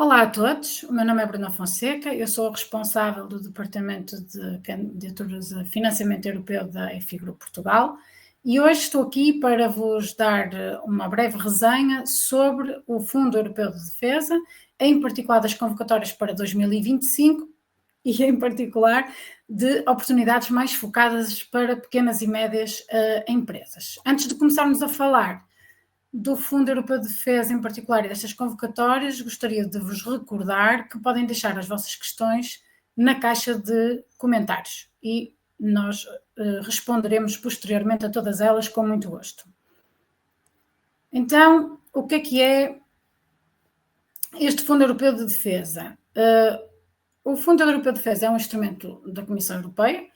Olá a todos, o meu nome é Bruna Fonseca, eu sou a responsável do Departamento de Candidaturas a Financiamento Europeu da EFI Group Portugal e hoje estou aqui para vos dar uma breve resenha sobre o Fundo Europeu de Defesa, em particular das convocatórias para 2025 e em particular de oportunidades mais focadas para pequenas e médias empresas. Antes de começarmos a falar do Fundo Europeu de Defesa em particular e destas convocatórias, gostaria de vos recordar que podem deixar as vossas questões na caixa de comentários e nós responderemos posteriormente a todas elas com muito gosto. Então, o que é este Fundo Europeu de Defesa? O Fundo Europeu de Defesa é um instrumento da Comissão Europeia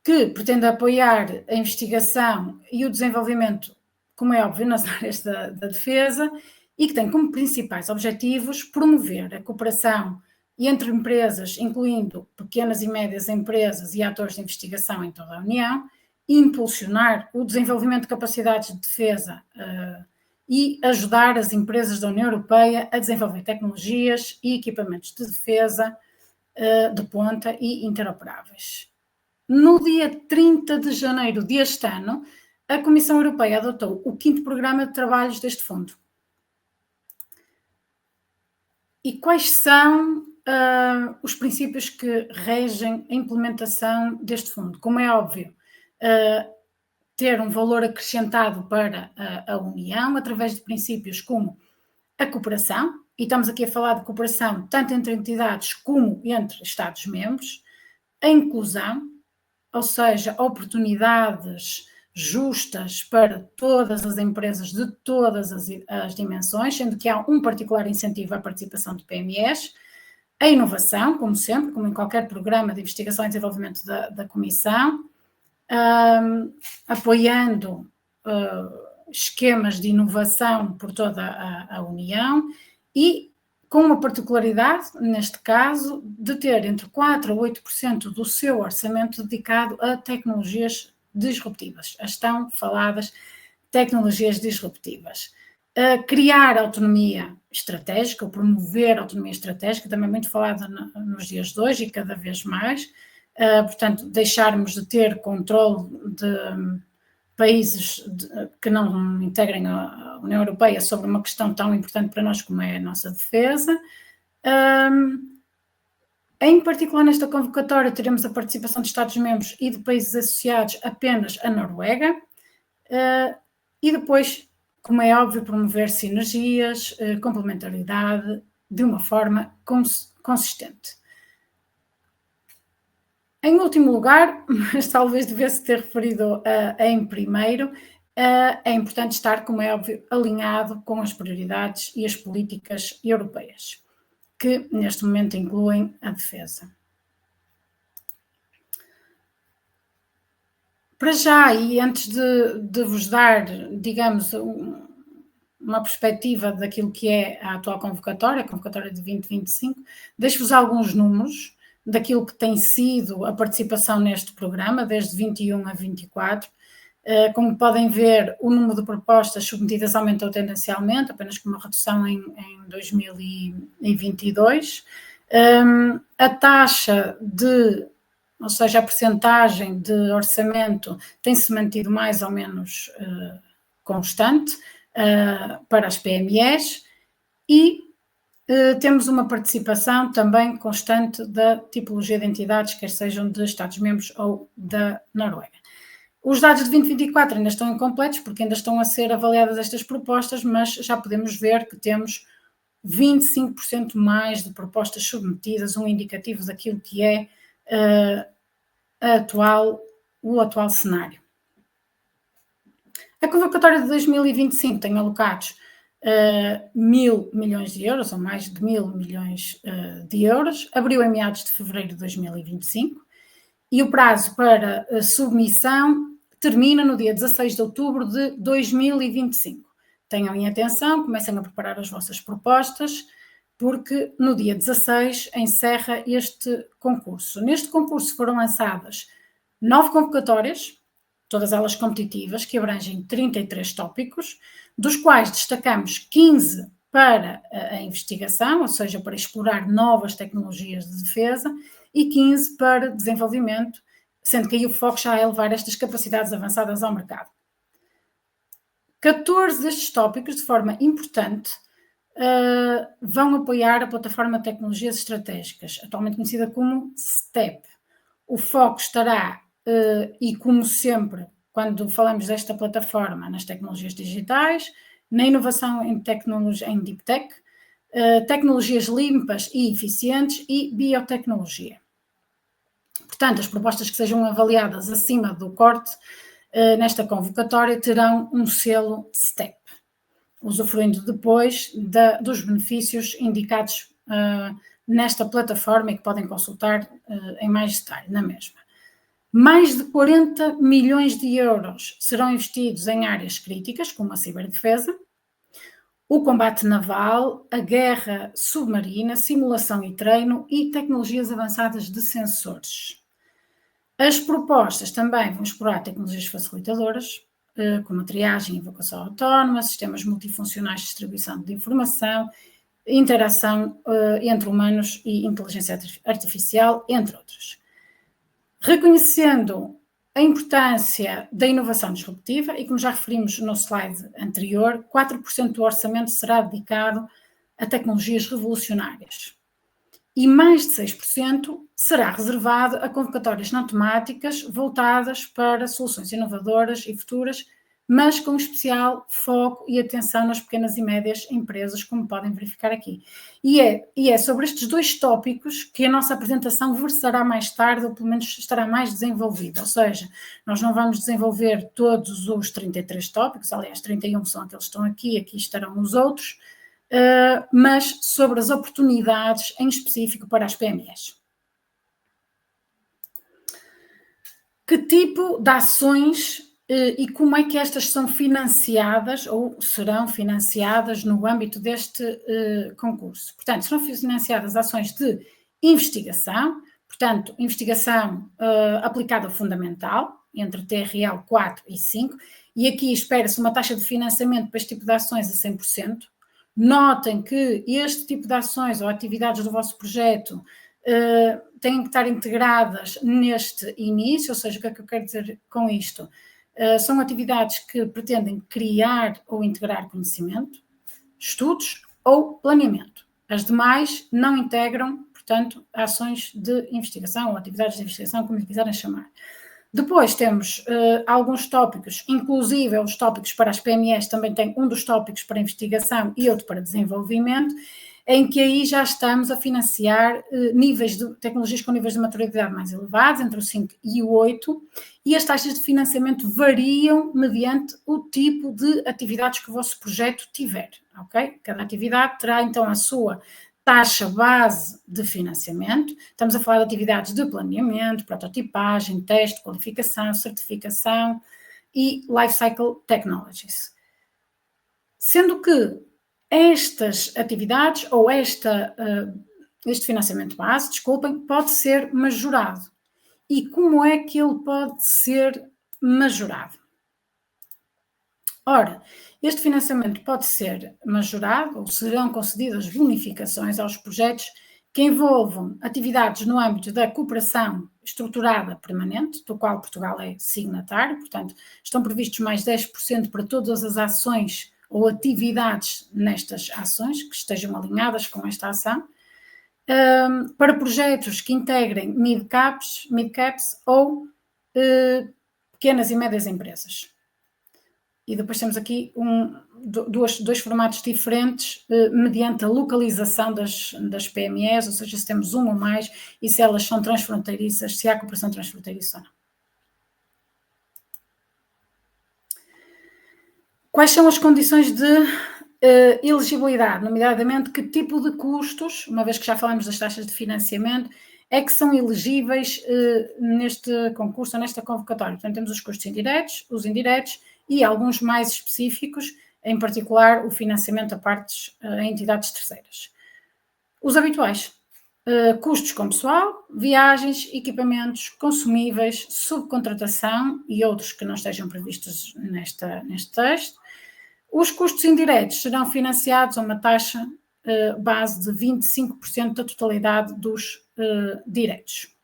que pretende apoiar a investigação e o desenvolvimento, como é óbvio, nas áreas da defesa, e que tem como principais objetivos promover a cooperação entre empresas, incluindo pequenas e médias empresas e atores de investigação em toda a União, impulsionar o desenvolvimento de capacidades de defesa e ajudar as empresas da União Europeia a desenvolver tecnologias e equipamentos de defesa de ponta e interoperáveis. No dia 30 de janeiro deste ano, a Comissão Europeia adotou o 5º programa de trabalhos deste fundo. E quais são os princípios que regem a implementação deste fundo? Como é óbvio, ter um valor acrescentado para a União através de princípios como a cooperação, e estamos aqui a falar de cooperação tanto entre entidades como entre Estados-membros, a inclusão, ou seja, oportunidades justas para todas as empresas de todas as dimensões, sendo que há um particular incentivo à participação de PMEs, a inovação, como sempre, como em qualquer programa de investigação e desenvolvimento da Comissão, apoiando esquemas de inovação por toda a União e com uma particularidade, neste caso, de ter entre 4% a 8% do seu orçamento dedicado a tecnologias disruptivas, as tão faladas tecnologias disruptivas. Criar autonomia estratégica, ou promover autonomia estratégica, também muito falada nos dias de hoje e cada vez mais, portanto, deixarmos de ter controle de países que não integrem a União Europeia sobre uma questão tão importante para nós como é a nossa defesa. Em particular, nesta convocatória, teremos a participação de Estados-membros e de países associados apenas a Noruega, e depois, como é óbvio, promover sinergias, complementaridade, de uma forma consistente. Em último lugar, mas talvez devesse ter referido em primeiro, é importante estar, como é óbvio, alinhado com as prioridades e as políticas europeias, que neste momento incluem a defesa. Para já, e antes de vos dar, digamos, uma perspectiva daquilo que é a atual convocatória, a convocatória de 2025, deixo-vos alguns números daquilo que tem sido a participação neste programa, desde 21 a 24. Como podem ver, o número de propostas submetidas aumentou tendencialmente, apenas com uma redução em 2022. A taxa ou seja, a percentagem de orçamento tem-se mantido mais ou menos constante para as PMEs e temos uma participação também constante da tipologia de entidades, quer sejam de Estados-membros ou da Noruega. Os dados de 2024 ainda estão incompletos, porque ainda estão a ser avaliadas estas propostas, mas já podemos ver que temos 25% mais de propostas submetidas, um indicativo daquilo que é o atual cenário. A convocatória de 2025 tem alocados 1.000 milhões de euros, ou mais de 1.000 milhões de euros, abriu em meados de fevereiro de 2025 e o prazo para submissão termina no dia 16 de outubro de 2025. Tenham em atenção, comecem a preparar as vossas propostas, porque no dia 16 encerra este concurso. Neste concurso foram lançadas 9 convocatórias, todas elas competitivas, que abrangem 33 tópicos, dos quais destacamos 15 para a investigação, ou seja, para explorar novas tecnologias de defesa, e 15 para desenvolvimento, sendo que aí o foco já é levar estas capacidades avançadas ao mercado. 14 destes tópicos, de forma importante, vão apoiar a plataforma de tecnologias estratégicas, atualmente conhecida como STEP. O foco estará, e como sempre, quando falamos desta plataforma, nas tecnologias digitais, na inovação em tecnologia, em Deep Tech, tecnologias limpas e eficientes e biotecnologia. Portanto, as propostas que sejam avaliadas acima do corte nesta convocatória terão um selo STEP, usufruindo depois dos benefícios indicados nesta plataforma e que podem consultar em mais detalhe na mesma. Mais de 40 milhões de euros serão investidos em áreas críticas, como a ciberdefesa, o combate naval, a guerra submarina, simulação e treino e tecnologias avançadas de sensores. As propostas também vão explorar tecnologias facilitadoras, como a triagem e evacuação autónoma, sistemas multifuncionais de distribuição de informação, interação entre humanos e inteligência artificial, entre outros. Reconhecendo a importância da inovação disruptiva, e como já referimos no slide anterior, 4% do orçamento será dedicado a tecnologias revolucionárias. E mais de 6% será reservado a convocatórias não temáticas voltadas para soluções inovadoras e futuras, mas com especial foco e atenção nas pequenas e médias empresas, como podem verificar aqui. E é sobre estes dois tópicos que a nossa apresentação versará mais tarde, ou pelo menos estará mais desenvolvida. Ou seja, nós não vamos desenvolver todos os 33 tópicos, aliás, 31 são aqueles que estão aqui estarão os outros, mas sobre as oportunidades em específico para as PMEs. Que tipo de ações e como é que estas são financiadas ou serão financiadas no âmbito deste concurso? Portanto, serão financiadas ações de investigação, portanto, investigação aplicada ao fundamental, entre TRL 4 e 5, e aqui espera-se uma taxa de financiamento para este tipo de ações a 100%. Notem que este tipo de ações ou atividades do vosso projeto têm que estar integradas neste início, ou seja, o que é que eu quero dizer com isto? São atividades que pretendem criar ou integrar conhecimento, estudos ou planeamento. As demais não integram, portanto, ações de investigação ou atividades de investigação, como lhe quiserem chamar. Depois temos alguns tópicos, inclusive os tópicos para as PMEs, também tem um dos tópicos para investigação e outro para desenvolvimento, em que aí já estamos a financiar níveis de tecnologias com níveis de maturidade mais elevados, entre o 5 e o 8, e as taxas de financiamento variam mediante o tipo de atividades que o vosso projeto tiver, ok? Cada atividade terá então a sua taxa base de financiamento. Estamos a falar de atividades de planeamento, prototipagem, teste, qualificação, certificação e Lifecycle Technologies. Sendo que estas atividades ou este financiamento base, desculpem, pode ser majorado. E como é que ele pode ser majorado? Ora, este financiamento pode ser majorado ou serão concedidas bonificações aos projetos que envolvam atividades no âmbito da cooperação estruturada permanente, do qual Portugal é signatário, portanto, estão previstos mais 10% para todas as ações ou atividades nestas ações que estejam alinhadas com esta ação, para projetos que integrem mid-caps ou pequenas e médias empresas. E depois temos aqui dois formatos diferentes mediante a localização das PMEs, ou seja, se temos uma ou mais e se elas são transfronteiriças, se há cooperação transfronteiriça ou não. Quais são as condições de elegibilidade, nomeadamente que tipo de custos, uma vez que já falamos das taxas de financiamento, é que são elegíveis neste concurso, nesta convocatória? Portanto, temos os custos indiretos, os indiretos e alguns mais específicos, em particular o financiamento a entidades terceiras. Os habituais, custos com pessoal, viagens, equipamentos, consumíveis, subcontratação e outros que não estejam previstos neste texto, Os custos indiretos serão financiados a uma taxa base de 25% da totalidade dos diretos.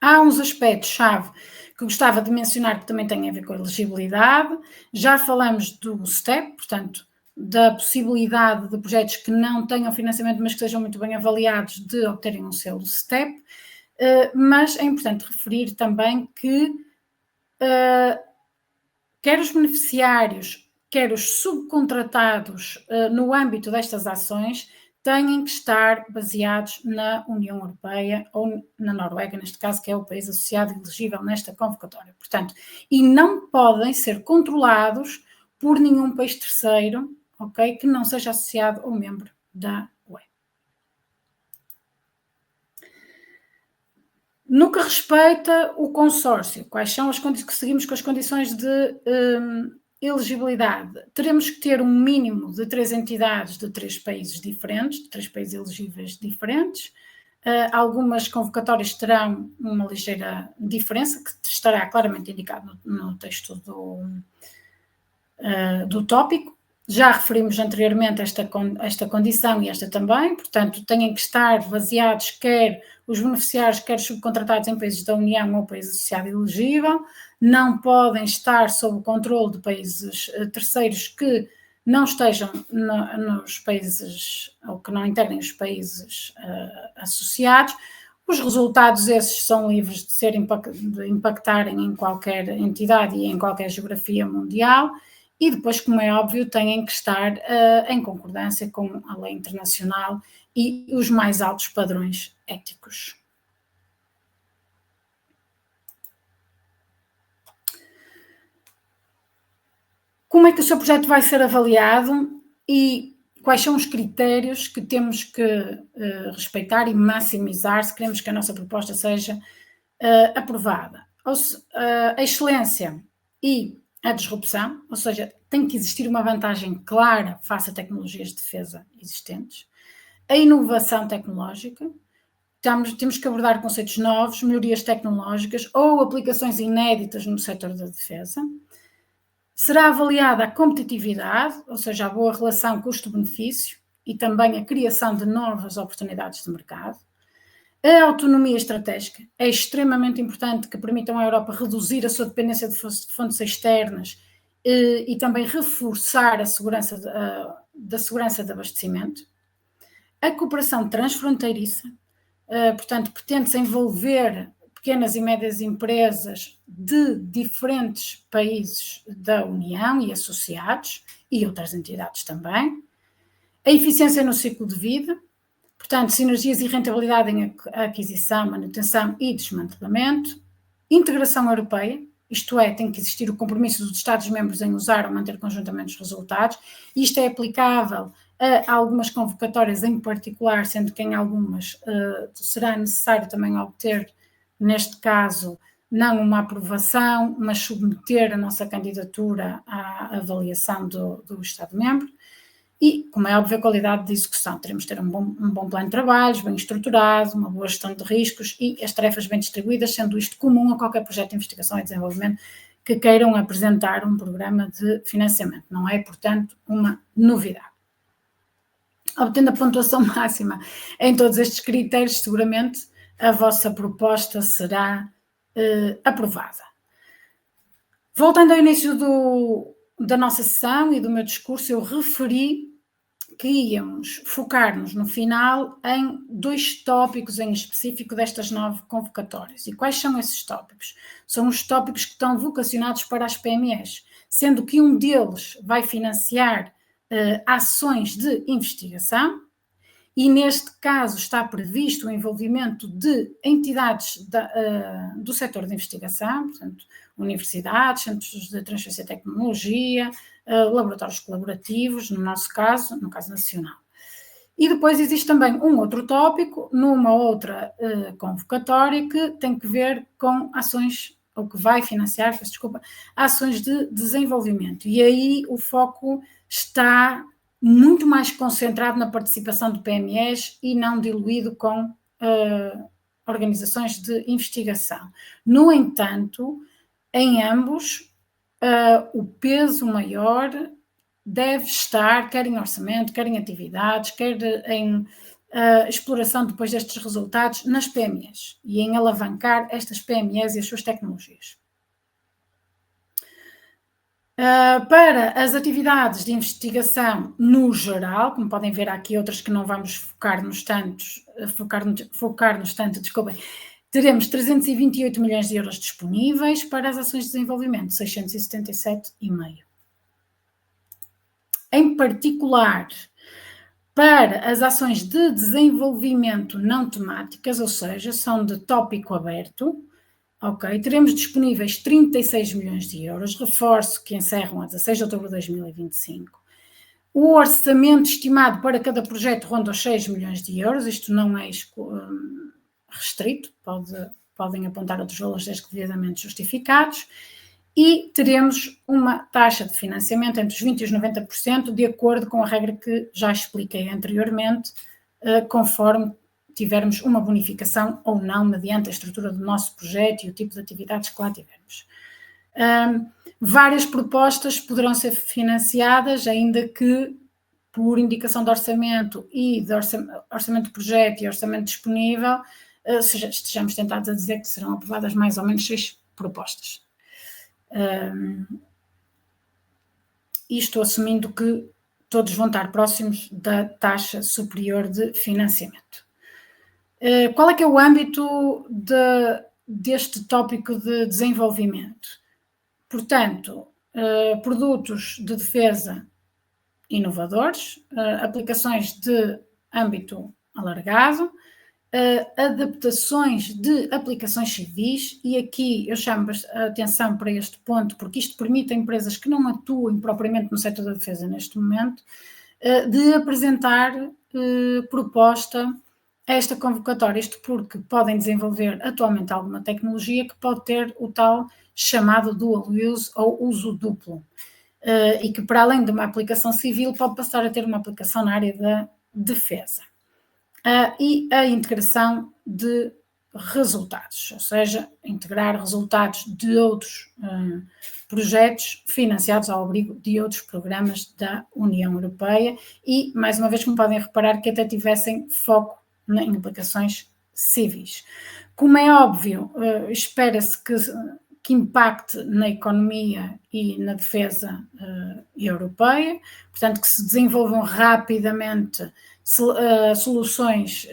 Há uns aspectos-chave que gostava de mencionar que também têm a ver com a elegibilidade. Já falamos do STEP, portanto, da possibilidade de projetos que não tenham financiamento, mas que sejam muito bem avaliados, de obterem um selo STEP. Mas é importante referir também que quer os beneficiários, quer os subcontratados no âmbito destas ações têm que estar baseados na União Europeia ou na Noruega, neste caso, que é o país associado e elegível nesta convocatória. Portanto, e não podem ser controlados por nenhum país terceiro, ok, que não seja associado ou membro da UE. No que respeita o consórcio, quais são as condições que seguimos com as condições de elegibilidade? Teremos que ter um mínimo de 3 entidades de 3 países diferentes, de 3 países elegíveis diferentes. Algumas convocatórias terão uma ligeira diferença, que estará claramente indicado no texto do tópico. Já referimos anteriormente esta condição e esta também, portanto, têm que estar baseados quer os beneficiários, quer os subcontratados em países da União ou país associado elegível, não podem estar sob o controle de países terceiros que não estejam nos países, ou que não integrem os países associados. Os resultados esses são livres de impactarem em qualquer entidade e em qualquer geografia mundial. E depois, como é óbvio, têm que estar em concordância com a lei internacional e os mais altos padrões éticos. Como é que o seu projeto vai ser avaliado e quais são os critérios que temos que respeitar e maximizar se queremos que a nossa proposta seja aprovada? A excelência e a disrupção, ou seja, tem que existir uma vantagem clara face a tecnologias de defesa existentes. A inovação tecnológica, temos que abordar conceitos novos, melhorias tecnológicas ou aplicações inéditas no setor da defesa. Será avaliada a competitividade, ou seja, a boa relação custo-benefício e também a criação de novas oportunidades de mercado. A autonomia estratégica é extremamente importante, que permitam à Europa reduzir a sua dependência de fontes externas e também reforçar a segurança da segurança de abastecimento. A cooperação transfronteiriça, portanto, pretende-se envolver pequenas e médias empresas de diferentes países da União e associados e outras entidades também. A eficiência no ciclo de vida, portanto, sinergias e rentabilidade em aquisição, manutenção e desmantelamento. Integração europeia, isto é, tem que existir o compromisso dos Estados-membros em usar ou manter conjuntamente os resultados. Isto é aplicável a algumas convocatórias em particular, sendo que em algumas será necessário também obter, neste caso, não uma aprovação, mas submeter a nossa candidatura à avaliação do Estado-membro. E, como é óbvio, a qualidade de execução. Teremos de ter um bom plano de trabalhos, bem estruturado, uma boa gestão de riscos e as tarefas bem distribuídas, sendo isto comum a qualquer projeto de investigação e desenvolvimento que queiram apresentar um programa de financiamento. Não é, portanto, uma novidade. Obtendo a pontuação máxima em todos estes critérios, seguramente a vossa proposta será aprovada. Voltando ao início da nossa sessão e do meu discurso, eu referi que íamos focar-nos no final em 2 tópicos em específico destas 9 convocatórias. E quais são esses tópicos? São os tópicos que estão vocacionados para as PMEs, sendo que um deles vai financiar ações de investigação, e neste caso está previsto o envolvimento de entidades do setor de investigação, portanto, universidades, centros de transferência de tecnologia, laboratórios colaborativos, no caso nacional. E depois existe também um outro tópico, numa outra convocatória, que tem que ver com ações, ou que vai financiar, ações de desenvolvimento. E aí o foco está muito mais concentrado na participação de PMEs e não diluído com organizações de investigação. No entanto, em ambos, o peso maior deve estar, quer em orçamento, quer em atividades, quer em exploração depois destes resultados nas PMEs e em alavancar estas PMEs e as suas tecnologias. Para as atividades de investigação no geral, como podem ver, há aqui outras que não vamos focar-nos tanto, desculpem, teremos 328 milhões de euros disponíveis. Para as ações de desenvolvimento, 677,5. Em particular, para as ações de desenvolvimento não temáticas, ou seja, são de tópico aberto, ok, teremos disponíveis 36 milhões de euros, reforço que encerram a 16 de outubro de 2025. O orçamento estimado para cada projeto ronda os 6 milhões de euros, isto não é restrito, podem apontar outros valores desde que devidamente justificados, e teremos uma taxa de financiamento entre os 20% e os 90%, de acordo com a regra que já expliquei anteriormente, conforme tivermos uma bonificação ou não, mediante a estrutura do nosso projeto e o tipo de atividades que lá tivermos. Várias propostas poderão ser financiadas, ainda que por indicação de orçamento e de orçamento de projeto e orçamento disponível, estejamos tentados a dizer que serão aprovadas mais ou menos 6 propostas. Isto assumindo que todos vão estar próximos da taxa superior de financiamento. Qual é que é o âmbito deste tópico de desenvolvimento? Portanto, produtos de defesa inovadores, aplicações de âmbito alargado, adaptações de aplicações civis, e aqui eu chamo a atenção para este ponto, porque isto permite a empresas que não atuem propriamente no setor da defesa neste momento, de apresentar proposta a esta convocatória, isto porque podem desenvolver atualmente alguma tecnologia que pode ter o tal chamado dual use ou uso duplo, e que para além de uma aplicação civil pode passar a ter uma aplicação na área da defesa. E a integração de resultados, ou seja, integrar resultados de outros projetos financiados ao abrigo de outros programas da União Europeia e, mais uma vez, como podem reparar, que até tivessem foco em aplicações civis. Como é óbvio, espera-se que impacte na economia e na defesa europeia, portanto que se desenvolvam rapidamente soluções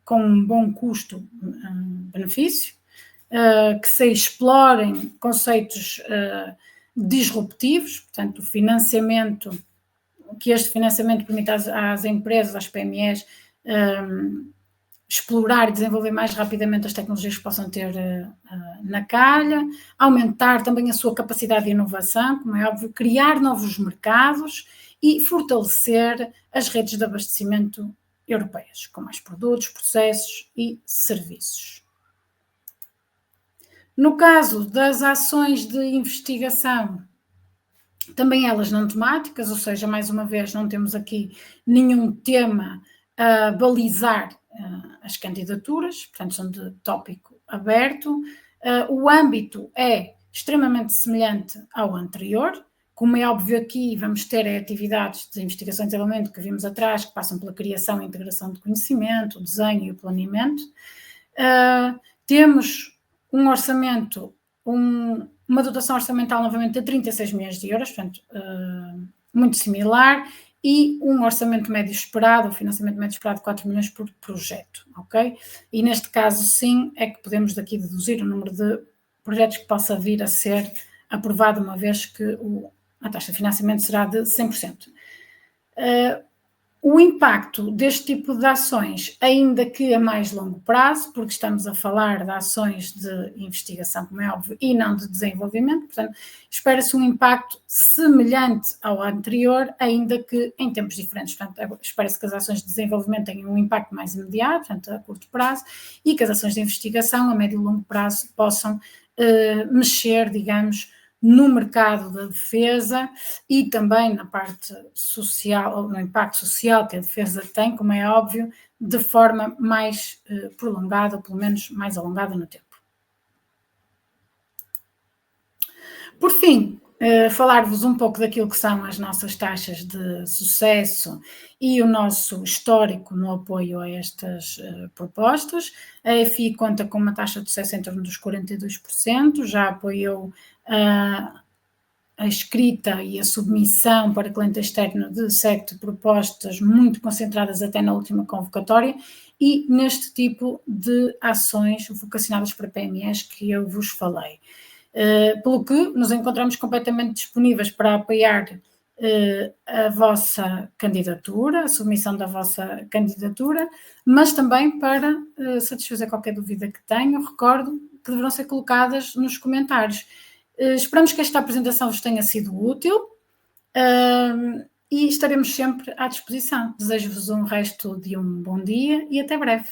com um bom custo-benefício, que se explorem conceitos disruptivos, portanto o financiamento, que este financiamento permite às empresas, às PMEs, explorar e desenvolver mais rapidamente as tecnologias que possam ter na calha, aumentar também a sua capacidade de inovação, como é óbvio, criar novos mercados e fortalecer as redes de abastecimento europeias, com mais produtos, processos e serviços. No caso das ações de investigação, também elas não temáticas, ou seja, mais uma vez, não temos aqui nenhum tema a balizar as candidaturas, portanto são de tópico aberto. O âmbito é extremamente semelhante ao anterior. Como é óbvio, aqui vamos ter atividades de investigação e desenvolvimento que vimos atrás, que passam pela criação e integração de conhecimento, o desenho e o planeamento. Temos um orçamento, uma dotação orçamental novamente de 36 milhões de euros, portanto, muito similar, e um orçamento médio esperado, um financiamento médio esperado de 4 milhões por projeto, ok? E neste caso, sim, é que podemos daqui deduzir o número de projetos que possa vir a ser aprovado, uma vez que a taxa de financiamento será de 100%. O impacto deste tipo de ações, ainda que a mais longo prazo, porque estamos a falar de ações de investigação, como é óbvio, e não de desenvolvimento, portanto, espera-se um impacto semelhante ao anterior, ainda que em tempos diferentes. Portanto, espera-se que as ações de desenvolvimento tenham um impacto mais imediato, portanto, a curto prazo, e que as ações de investigação, a médio e longo prazo, possam mexer, digamos, no mercado da defesa e também na parte social, ou no impacto social que a defesa tem, como é óbvio, de forma mais prolongada, ou pelo menos mais alongada no tempo. Por fim, falar-vos um pouco daquilo que são as nossas taxas de sucesso e o nosso histórico no apoio a estas propostas. A EFI conta com uma taxa de sucesso em torno dos 42%, já apoiou a escrita e a submissão para cliente externo de 7 propostas muito concentradas até na última convocatória e neste tipo de ações vocacionadas para PMEs que eu vos falei. Pelo que nos encontramos completamente disponíveis para apoiar a vossa candidatura, a submissão da vossa candidatura, mas também para satisfazer qualquer dúvida que tenham. Recordo que deverão ser colocadas nos comentários. Esperamos que esta apresentação vos tenha sido útil e estaremos sempre à disposição. Desejo-vos um resto de um bom dia e até breve.